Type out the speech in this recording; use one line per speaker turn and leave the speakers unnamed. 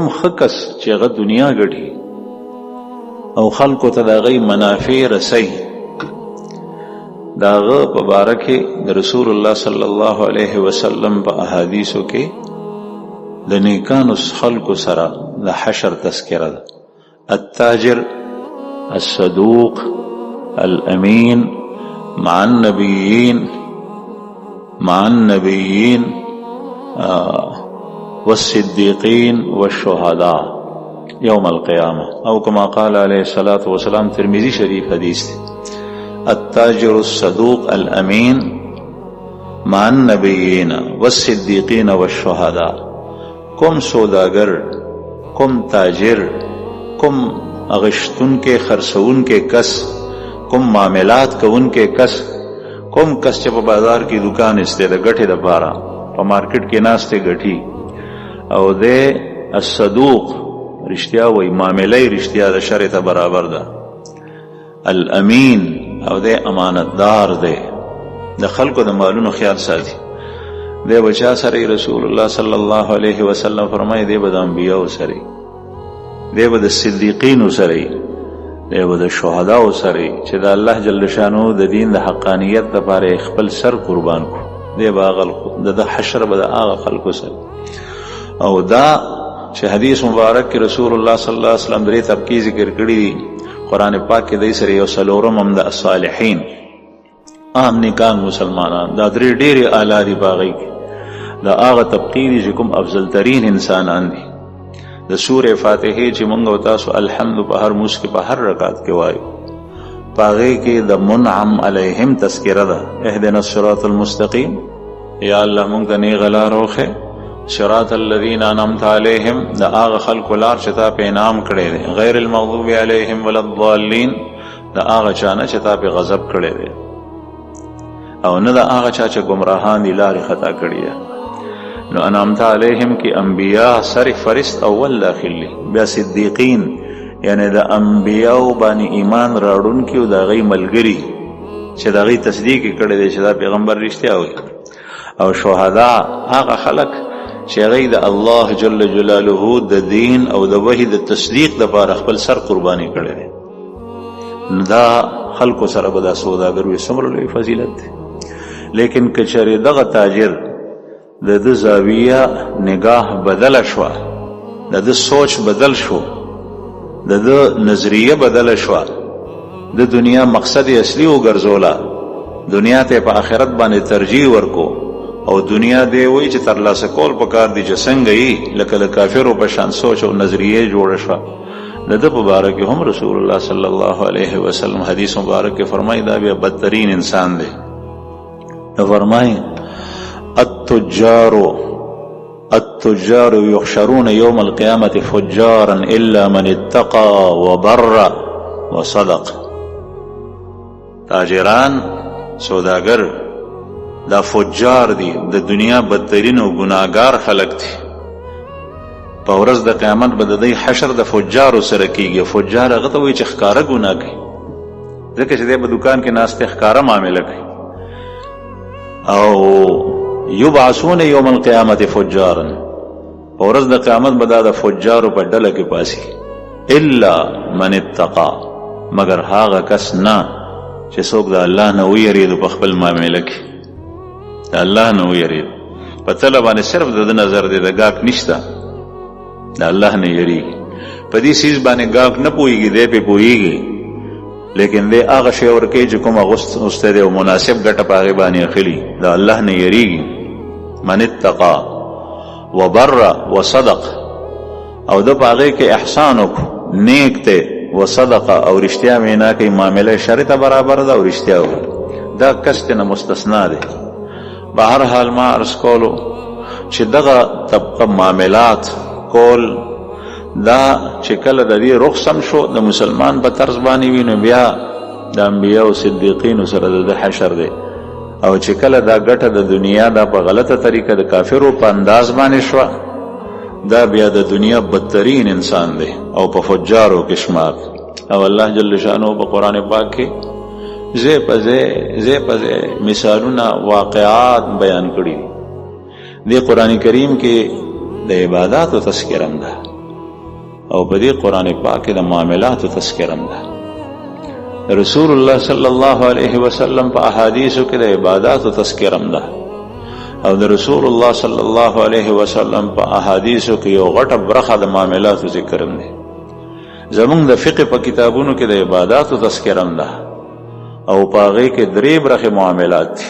کوم خکس چې هغه دنیا ګټي او خلکو ته د هغې منافع رسوي، د هغه په باره کې د رسول الله صلی الله علیه وسلم په احادیثو کې د نیکانو خلکو سره د حشر تذکره ده. التاجر الصدوق الامین مع النبیین والصدیقین والشهداء یوم القیامه، او کما قال علیه الصلاة والسلام، ترمذی شریف حدیث ہے. التاجر الصدوق الامین مع النبیین والصدیقین والشهداء. کم سوداگر، کم تاجر، کم اغشتن کے خرسون کے کس، کم معاملات کون کے کس، کم کس چې په بازار کی دکان استے دا گٹھے دا پارا پا مارکٹ کے ناستے گٹھی او دے الصدوق رشتیا وی معاملہ رشتیا دا شرط برابر دا، الامین او دے امانتدار دے، دا خلقو دا مالونو خیال ساتھی دے. بچا سری رسول اللہ صلی اللہ علیہ وسلم فرمائے دے با دا انبیاء سری، دے با دا صدیقین سری، دے با دا شہداء سری چه دا اللہ جل شانو دا دین دا حقانیت دا پارے اخپل سر قربان کو، دے با دا حشر با دا آغا خلقو سری. او دا چې حدیث مبارک کی رسول الله صلی الله علیه وسلم درې طبقی ذکر کړی دي، قرآن پاک کې دای سره یو څلورم هم د الصالحین عام نیکان مسلمانان، دا درې ډېرې اعلی دي. باغی دا هغه طبقی دي چې کوم افضل ترین انسانان دي. د سورې فاتحه چې مونږ او تاسو الحمد په هر موس کې په هر رکعت کې وایو، باغی کې د منعم علیهم تذکرہ ده. اهدنا الصراط المستقیم، یا الله مونږ ته نه غلا روخه صراط الذین انعمت علیہم، دا آغا خلق لار چتا پہ انعام کڑے دے، غیر المغضوب علیہم ولا الضالین، دا آغا چانا چتا پہ غضب کڑے دے، او نہ دا آغا چاچا گمراہان دی لار خطا کڑی ہے. نو انعمت علیہم کی انبیاء سر فرست اول داخل لی، بیا صدیقین یعنی دا انبیاء بانی ایمان راڑن کی دا غی ملگری چه دا غی تصدیق کڑے دے چه دا پیغمبر رشتیا ہوئی. او شہداء آغا خلق چې هغه د الله جل جلاله د دین او د وحی د تصدیق د لپاره خپل سر قرباني کړی دی. دا خلکو سره به دا سوداګر وي څومره لوی فضیلت دی. لیکن که چېرې دغه تاجر د ده زاویه نگاه بدله شوه، د ده سوچ بدل شو، د ده نظریه بدله شوه، د دنیا مقصد اصلي وګرځوله، دنیا ته په آخرت باندې ترجیح ورکو، او دنیا دی وی چې ترلاسه کول پکار دی چې څنګه یې لکه د کافرو په شان سوچ او نظریه جوړه شوه. د ده په باره کې هم رسول الله صلی الله علیه وسلم حدیث مبارک کې فرمایي دا بیا بدترین انسان دی. نو فرمایي التجار یحشرون یوم القیامة فجارا الا من اتقى وبر وصدق. تاجران سوداگر دا فجار دی، د دنیا بدترین او گناهګار خلق دی. په ورځ د قیامت به د دې حشر د فجارو سره کیږي. فجار هغه ته وایي چې ښکاره ګناه کوي، ځکه چې دی په دکان کې ناسته ښکاره معامله کوي. او یبعثون یوم القیامت فجارا، په ورځ د قیامت به دا د فجارو په ډله کې پاسي. الا من اتقى، مگر هغه کس نه چې څوک د الله نه ویریږي په خپل معامله کې، الله نو یرید په طلب باندې صرف د نظر دی، د گاک نشتا، د الله نه یری په دې سیز باندې گاک نه پويږي، دی په پويږي، لیکن دی هغه شی ورکه چې کوم غوست استاد او مناسب ګټه پاغه باندې اخلي، د الله نه یریږي. من اتقى وبر وصدق، او د پاغه کې احسان وک نیک ته، وصدق او رښتیا مینا کوي، معاملې شرط برابر ده او رښتیا وي، دا کس نه مستثنا ده. بهر حال ما عرض کولو چې دغه طبقه معاملات کول دا چې کله د دې رخصم شو د مسلمان په طرز باندې وینو، بیا د انبیاء او صدیقین سره د حشر دی. او چې کله دا ګټه د دنیا دا په غلطه طریقه د کافرو په انداز باندې شو، دا بیا د دنیا بدترین انسان دی او په فجارو کې شمار. او الله جل شانه په قرآن پاک کې زی پزے مثالنا واقعات بیان کړي. دی قرآن کریم کې د عبادت او تذکرم ده، او په دې قرآن پاک کې د معاملاتو تذکرم ده. رسول الله صلی الله علیه وسلم په احادیثو کې د عباداتو تذکرم ده، او د رسول الله صلی الله علیه وسلم په احادیثو کې یو غټه برخه د معاملاتو ذکرم ده. زمونږ د فقه په کتابونو کې د عباداتو تذکرم ده، او په هغې کې 3 برخې معاملات دي.